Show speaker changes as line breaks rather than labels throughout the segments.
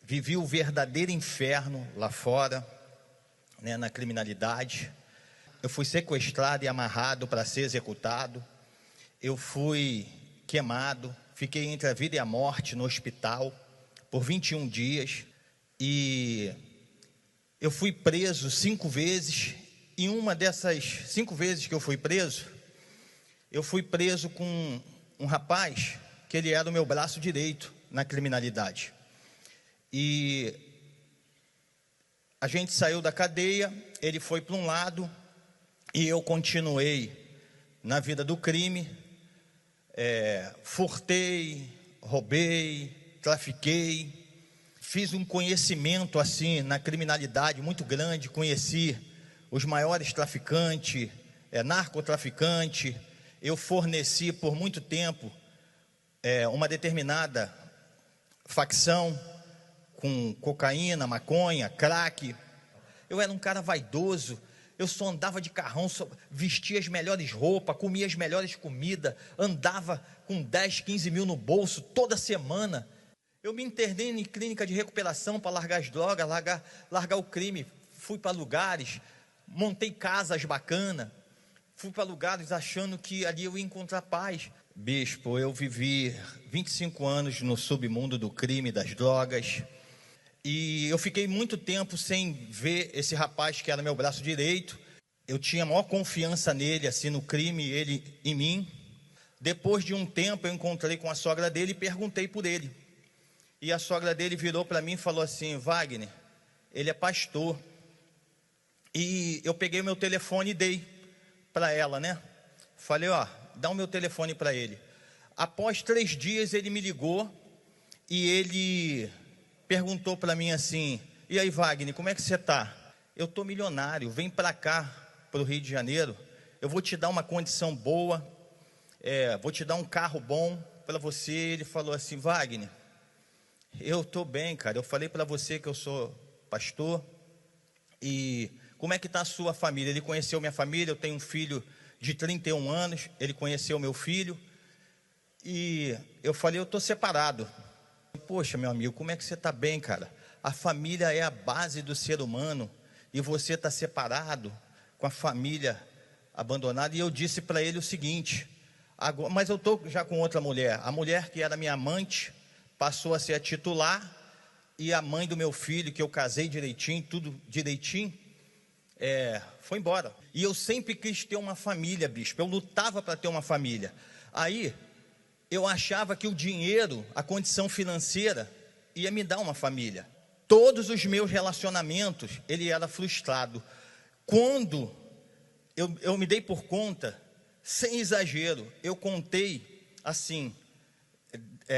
Vivi o verdadeiro inferno lá fora, né, na criminalidade. Eu fui sequestrado e amarrado para ser executado. Eu fui queimado, fiquei entre a vida e a morte no hospital por 21 dias. E eu fui preso 5 vezes. E uma dessas 5 vezes que eu fui preso com um rapaz que ele era o meu braço direito na criminalidade. E a gente saiu da cadeia, ele foi para um lado e eu continuei na vida do crime. Furtei, roubei, trafiquei, fiz um conhecimento assim na criminalidade muito grande, conheci os maiores traficantes, narcotraficantes. Eu forneci por muito tempo uma determinada facção com cocaína, maconha, crack. Eu era um cara vaidoso, eu só andava de carrão, só vestia as melhores roupas, comia as melhores comidas, andava com 10, 15 mil no bolso toda semana. Eu me internei em clínica de recuperação para largar as drogas, largar o crime. Fui para lugares, montei casas bacanas, fui para lugares achando que ali eu ia encontrar paz. Bispo, eu vivi 25 anos no submundo do crime, das drogas. E eu fiquei muito tempo sem ver esse rapaz que era meu braço direito. Eu tinha a maior confiança nele, assim, no crime, ele em mim. Depois de um tempo, eu encontrei com a sogra dele e perguntei por ele. E a sogra dele virou para mim e falou assim: Wagner, ele é pastor. E eu peguei o meu telefone e dei para ela, né? Falei, dá o meu telefone para ele. Após 3 dias, ele me ligou e ele perguntou para mim assim: e aí, Wagner, como é que você está? Eu estou milionário, vem para cá, para o Rio de Janeiro, eu vou te dar uma condição boa, vou te dar um carro bom para você. Ele falou assim: Wagner, eu estou bem, cara, eu falei para você que eu sou pastor, e como é que está a sua família? Ele conheceu minha família, eu tenho um filho de 31 anos, ele conheceu meu filho, e eu falei, eu estou separado. Poxa, meu amigo, como é que você está bem, cara? A família é a base do ser humano e você está separado, com a família abandonada. E eu disse para ele o seguinte: mas eu estou já com outra mulher. A mulher que era minha amante passou a ser a titular, e a mãe do meu filho, que eu casei direitinho, tudo direitinho, foi embora. E eu sempre quis ter uma família, bispo. Eu lutava para ter uma família. Aí eu achava que o dinheiro, a condição financeira, ia me dar uma família. Todos os meus relacionamentos, ele era frustrado. Quando eu me dei por conta, sem exagero, eu contei assim,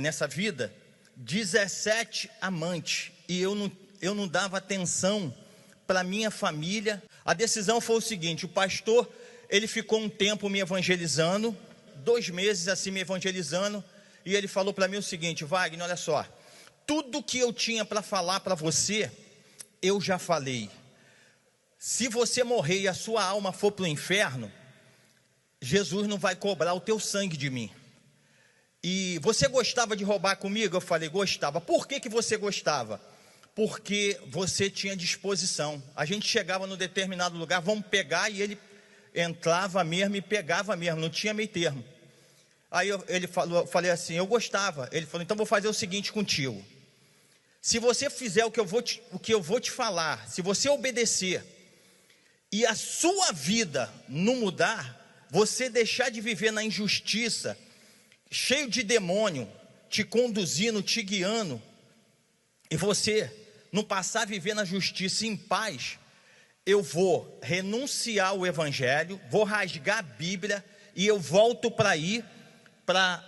nessa vida, 17 amantes. E eu não dava atenção para minha família. A decisão foi o seguinte: o pastor, ele ficou um tempo me evangelizando, 2 meses assim me evangelizando, e ele falou para mim o seguinte: Wagner, olha só, tudo que eu tinha para falar para você, eu já falei. Se você morrer e a sua alma for para o inferno, Jesus não vai cobrar o teu sangue de mim. E você gostava de roubar comigo? Eu falei, gostava. Por que você gostava? Porque você tinha disposição. A gente chegava num determinado lugar, vamos pegar, e ele entrava mesmo e pegava mesmo, não tinha meio termo. Aí eu falei assim, eu gostava. Ele falou, então vou fazer o seguinte contigo: se você fizer o que eu vou te falar, se você obedecer, e a sua vida não mudar, você deixar de viver na injustiça, cheio de demônio, te conduzindo, te guiando, e você não passar a viver na justiça em paz, eu vou renunciar ao evangelho, vou rasgar a Bíblia, e eu volto para ir, para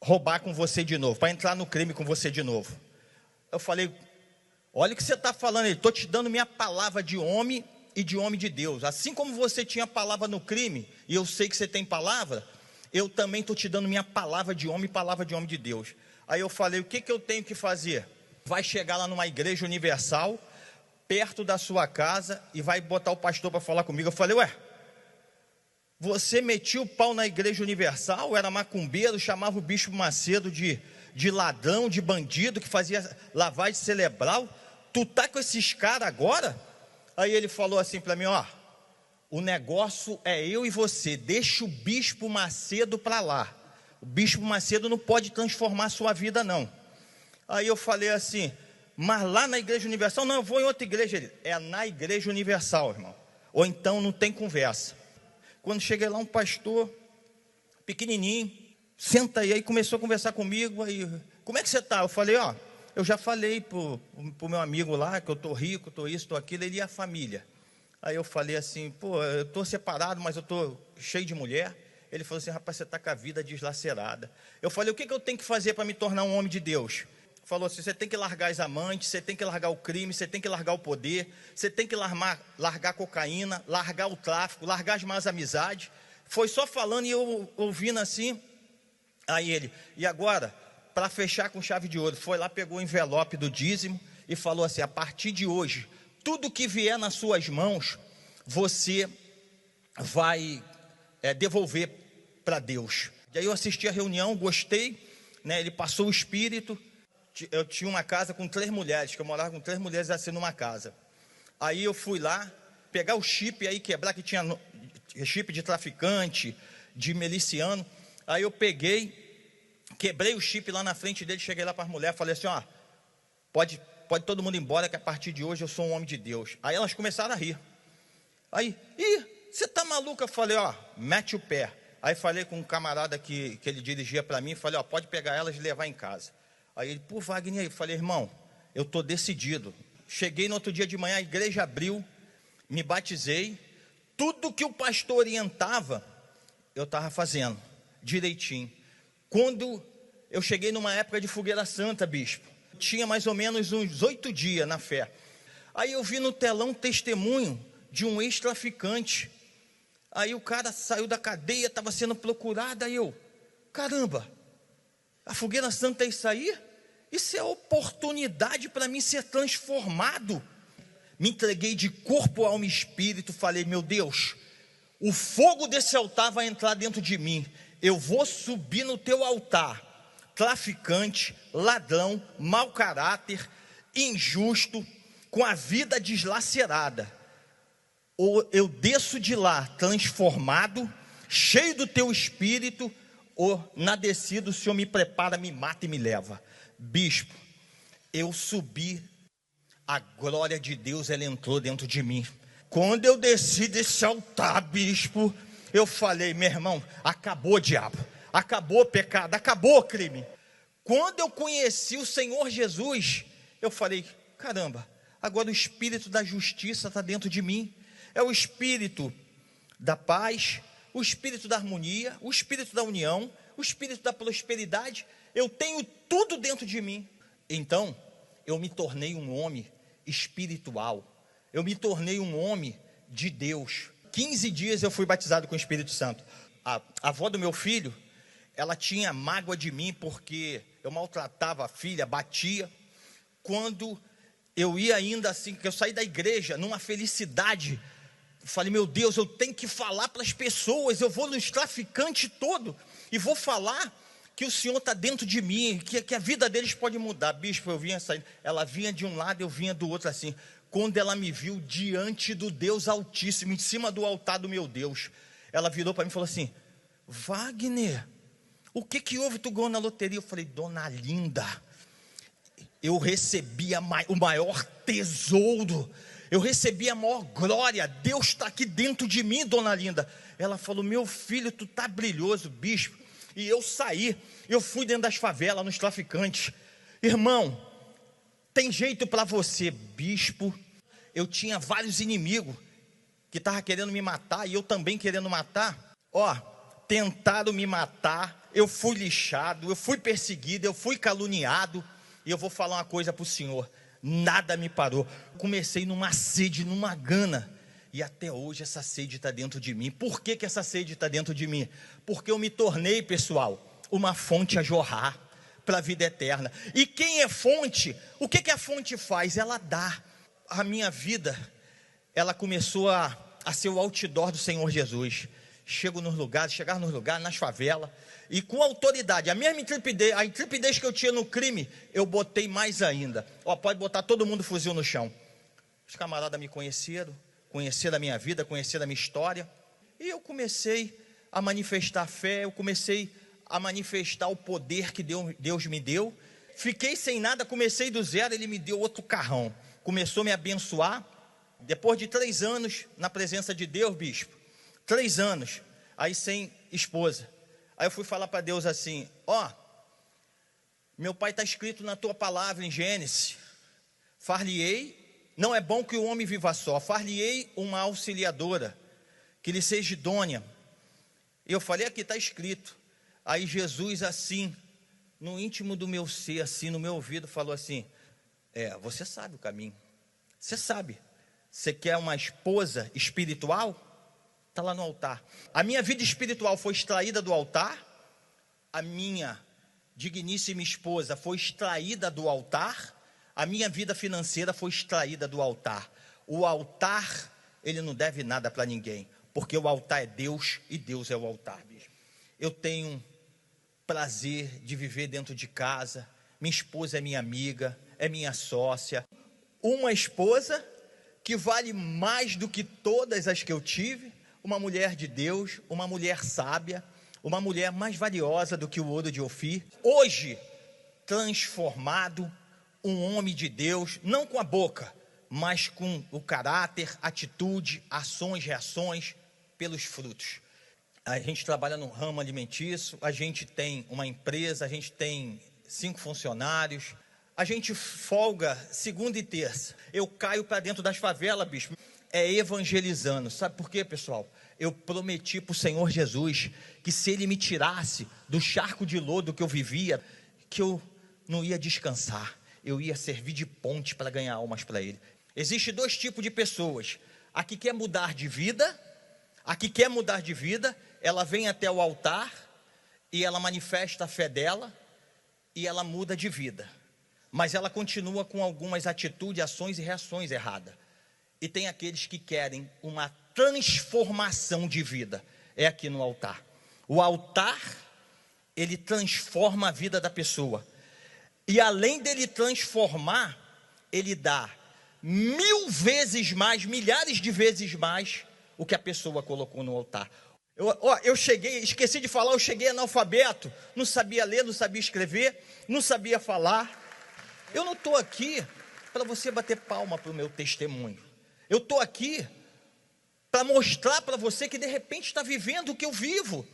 roubar com você de novo, para entrar no crime com você de novo. Eu falei, olha o que você está falando. Ele, estou te dando minha palavra de homem e de homem de Deus. Assim como você tinha palavra no crime, e eu sei que você tem palavra, eu também estou te dando minha palavra de homem e palavra de homem de Deus. Aí eu falei, o que eu tenho que fazer? Vai chegar lá numa igreja universal, perto da sua casa, e vai botar o pastor para falar comigo. Eu falei, você metia o pau na igreja universal, era macumbeiro, chamava o bispo Macedo de de ladrão, de bandido, que fazia lavagem cerebral. Tu tá com esses caras agora? Aí ele falou assim para mim, ó, o negócio é eu e você, deixa o Bispo Macedo para lá. O Bispo Macedo não pode transformar a sua vida, não. Aí eu falei assim, mas lá na Igreja Universal? Não, eu vou em outra igreja. Ele, é na Igreja Universal, irmão. Ou então não tem conversa. Quando cheguei lá, um pastor, pequenininho, senta aí começou a conversar comigo. Aí, como é que você está? Eu falei, ó, eu já falei pro meu amigo lá, que eu estou rico, estou isso, estou aquilo, ele e a família. Aí eu falei assim, pô, eu estou separado, mas eu estou cheio de mulher. Ele falou assim, rapaz, você está com a vida deslacerada. Eu falei, o que eu tenho que fazer para me tornar um homem de Deus? Falou assim, você tem que largar as amantes, você tem que largar o crime, você tem que largar o poder, você tem que largar a cocaína, largar o tráfico, largar as más amizades. Foi só falando e eu ouvindo assim. Aí ele, e agora, para fechar com chave de ouro, foi lá, pegou o envelope do dízimo e falou assim, a partir de hoje, tudo que vier nas suas mãos, você vai devolver para Deus. E aí eu assisti a reunião, gostei, né, ele passou o espírito. Eu tinha uma casa com 3 mulheres, que eu morava com 3 mulheres assim numa casa. Aí eu fui lá, pegar o chip aí, quebrar, que tinha chip de traficante, de miliciano. Aí eu peguei, quebrei o chip lá na frente dele, cheguei lá para as mulheres, falei assim, ó, pode todo mundo ir embora, que a partir de hoje eu sou um homem de Deus. Aí elas começaram a rir. Aí, você tá maluca? Eu falei, ó, mete o pé. Aí falei com um camarada que ele dirigia para mim, falei, ó, pode pegar elas e levar em casa. Aí ele, pô, Wagner, eu falei, irmão, eu estou decidido. Cheguei no outro dia de manhã, a igreja abriu, me batizei, tudo que o pastor orientava, eu estava fazendo, direitinho. Quando eu cheguei numa época de fogueira santa, bispo, tinha mais ou menos uns 8 dias na fé. Aí eu vi no telão testemunho de um ex-traficante. Aí o cara saiu da cadeia, estava sendo procurado, aí eu, caramba, a fogueira santa é isso aí? Isso é oportunidade para mim ser transformado. Me entreguei de corpo, alma e espírito. Falei, meu Deus, o fogo desse altar vai entrar dentro de mim. Eu vou subir no teu altar. Traficante, ladrão, mau caráter, injusto, com a vida deslacerada. Ou eu desço de lá transformado, cheio do teu espírito, ou na descida o Senhor me prepara, me mata e me leva. Bispo, eu subi, a glória de Deus, ela entrou dentro de mim. Quando eu desci desse altar, bispo, eu falei, meu irmão, acabou o diabo, acabou o pecado, acabou o crime. Quando eu conheci o Senhor Jesus, eu falei, caramba, agora o espírito da justiça está dentro de mim. É o espírito da paz, o espírito da harmonia, o espírito da união, o espírito da prosperidade. Eu tenho tudo dentro de mim. Então, eu me tornei um homem espiritual. Eu me tornei um homem de Deus. 15 dias eu fui batizado com o Espírito Santo. A avó do meu filho, ela tinha mágoa de mim porque eu maltratava a filha, batia. Quando eu ia ainda assim, que eu saí da igreja numa felicidade, falei, meu Deus, eu tenho que falar para as pessoas, eu vou nos traficantes todo e vou falar que o Senhor está dentro de mim, que a vida deles pode mudar. Bispo, eu vinha saindo, ela vinha de um lado, eu vinha do outro assim. Quando ela me viu diante do Deus Altíssimo, em cima do altar do meu Deus, ela virou para mim e falou assim, Wagner, o que houve? Tu ganhou na loteria? Eu falei, dona Linda, eu recebi o maior tesouro, eu recebi a maior glória, Deus está aqui dentro de mim, dona Linda. Ela falou, meu filho, tu está brilhoso, bispo. E eu saí, eu fui dentro das favelas, nos traficantes. Irmão, tem jeito para você, bispo. Eu tinha vários inimigos que estavam querendo me matar, e eu também querendo matar. Ó, tentaram me matar, eu fui lixado, eu fui perseguido, eu fui caluniado. E eu vou falar uma coisa para o senhor, nada me parou. Comecei numa sede, numa gana, e até hoje essa sede está dentro de mim. Por que essa sede está dentro de mim? Porque eu me tornei, pessoal, uma fonte a jorrar para a vida eterna. E quem é fonte, o que a fonte faz? Ela dá. A minha vida, ela começou a ser o outdoor do Senhor Jesus. chegar nos lugares, nas favelas, e com autoridade, a mesma intrepidez, a intrepidez que eu tinha no crime, eu botei mais ainda. Pode botar todo mundo fuzil no chão. Os camaradas me conheceram a minha vida, conheceram a minha história, e eu comecei a manifestar fé, eu comecei a manifestar o poder que Deus me deu. Fiquei sem nada, comecei do zero, Ele me deu outro carrão, começou a me abençoar. Depois de 3 anos na presença de Deus, bispo, 3 anos, aí sem esposa, aí eu fui falar para Deus assim: meu pai está escrito na tua palavra em Gênesis, far-lhe-ei, não é bom que o homem viva só, far-lhe-ei uma auxiliadora, que lhe seja idônea. E eu falei: aqui está escrito. Aí Jesus, assim, no íntimo do meu ser, assim, no meu ouvido, falou assim: você sabe o caminho, você sabe. Você quer uma esposa espiritual? Está lá no altar. A minha vida espiritual foi extraída do altar, a minha digníssima esposa foi extraída do altar, a minha vida financeira foi extraída do altar. O altar, ele não deve nada para ninguém, porque o altar é Deus e Deus é o altar, bicho. Eu tenho prazer de viver dentro de casa, minha esposa é minha amiga, é minha sócia, uma esposa que vale mais do que todas as que eu tive, uma mulher de Deus, uma mulher sábia, uma mulher mais valiosa do que o ouro de Ofir. Hoje, transformado, um homem de Deus, não com a boca, mas com o caráter, atitude, ações, reações, pelos frutos. A gente trabalha no ramo alimentício, a gente tem uma empresa, a gente tem 5 funcionários, a gente folga segunda e terça. Eu caio para dentro das favelas, bispo, evangelizando. Sabe por quê, pessoal? Eu prometi para o Senhor Jesus que se Ele me tirasse do charco de lodo que eu vivia, que eu não ia descansar, eu ia servir de ponte para ganhar almas para Ele. Existem 2 tipos de pessoas: a que quer mudar de vida, ela vem até o altar e ela manifesta a fé dela e ela muda de vida, mas ela continua com algumas atitudes, ações e reações erradas. E tem aqueles que querem uma transformação de vida, é aqui no altar. O altar, ele transforma a vida da pessoa, e além dele transformar, ele dá 1000 vezes mais, milhares de vezes mais o que a pessoa colocou no altar. Eu cheguei, esqueci de falar, eu cheguei analfabeto, não sabia ler, não sabia escrever, não sabia falar. Eu não estou aqui para você bater palma para o meu testemunho. Eu estou aqui para mostrar para você que de repente está vivendo o que eu vivo.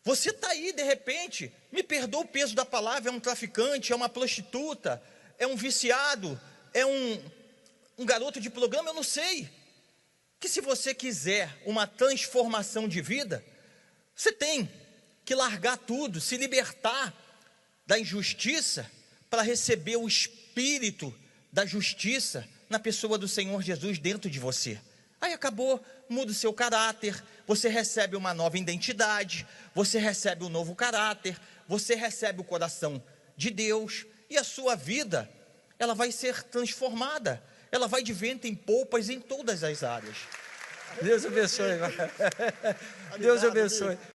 Você está aí de repente, me perdoa o peso da palavra, é um traficante, é uma prostituta, é um viciado, é um garoto de programa, eu não sei. Que se você quiser uma transformação de vida, você tem que largar tudo, se libertar da injustiça, para receber o espírito da justiça na pessoa do Senhor Jesus dentro de você. Aí acabou, muda o seu caráter, você recebe uma nova identidade, você recebe um novo caráter, você recebe o coração de Deus, e a sua vida, ela vai ser transformada, ela vai de vento em polpas em todas as áreas.
Deus abençoe. Deus abençoe.